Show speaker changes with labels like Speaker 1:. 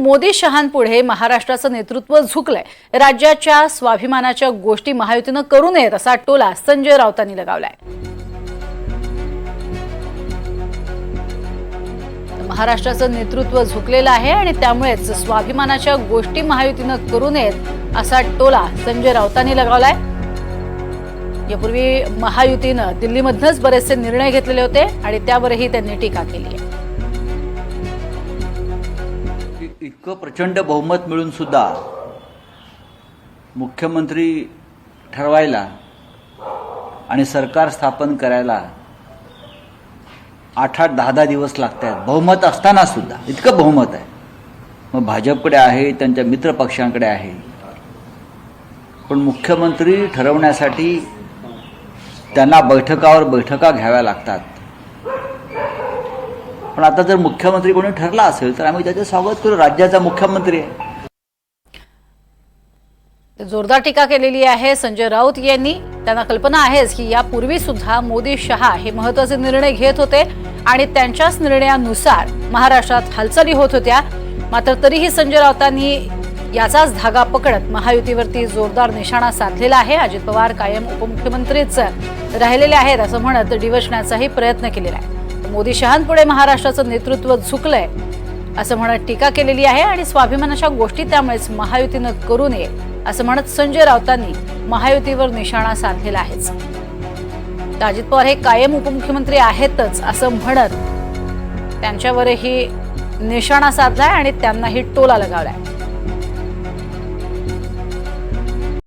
Speaker 1: मोदी शहांपुढे महाराष्ट्राचं नेतृत्व झुकलंय। राज्याच्या स्वाभिमानाच्या गोष्टी महायुतीनं करू नयेत असा टोला संजय राऊतांनी लगावलाय। महाराष्ट्राचं नेतृत्व झुकलेलं आहे आणि त्यामुळेच स्वाभिमानाच्या गोष्टी महायुतीनं करू नयेत असा टोला संजय राऊतांनी लगावलाय। यापूर्वी महायुतीनं दिल्लीमधनच बरेचसे निर्णय घेतलेले होते आणि त्यावरही त्यांनी टीका केली आहे।
Speaker 2: इतकं प्रचंड बहुमत मिळून सुद्धा मुख्यमंत्री ठरवायला आणि सरकार स्थापन करायला 8-8, 10-10 दिवस लागतात। बहुमत असताना सुद्धा इतकं बहुमत आहे। मग भाजपकडे आहे, त्यांच्या मित्र पक्षांकडे आहे, पण मुख्यमंत्री ठरवण्यासाठी त्यांना बैठका घ्याव्या लागतात। पण आता जर मुख्यमंत्री कोणी ठरला असेल तर आम्ही त्याचे स्वागत करू। राज्याचा मुख्यमंत्री आहे।
Speaker 1: जोरदार टीका केलेली आहे संजय राऊत यांनी। त्यांना कल्पना आहेच की यापूर्वी सुद्धा मोदी शहा हे महत्त्वाचे निर्णय घेत होते आणि त्यांच्याच निर्णयानुसार महाराष्ट्रात हालचाली होत होत्या। मात्र तरीही संजय राऊतांनी याचाच धागा पकडत महायुतीवरती जोरदार निशाणा साधलेला आहे। अजित पवार कायम उपमुख्यमंत्रीच राहिलेले आहेत असं म्हणत डिवचण्याचाही प्रयत्न केलेला आहे। मोदी शहांपुढे महाराष्ट्राचं नेतृत्व झुकलंय असं म्हणत टीका केलेली आहे आणि स्वाभिमानाच्या गोष्टी त्यामुळेच महायुतीनं करू नये असं म्हणत संजय राऊतांनी महायुतीवर निशाणा साधलेला आहेच। अजित पवार हे कायम उपमुख्यमंत्री आहेतच असं म्हणत त्यांच्यावरही निशाणा साधलाय आणि त्यांनाही टोला लगावलाय।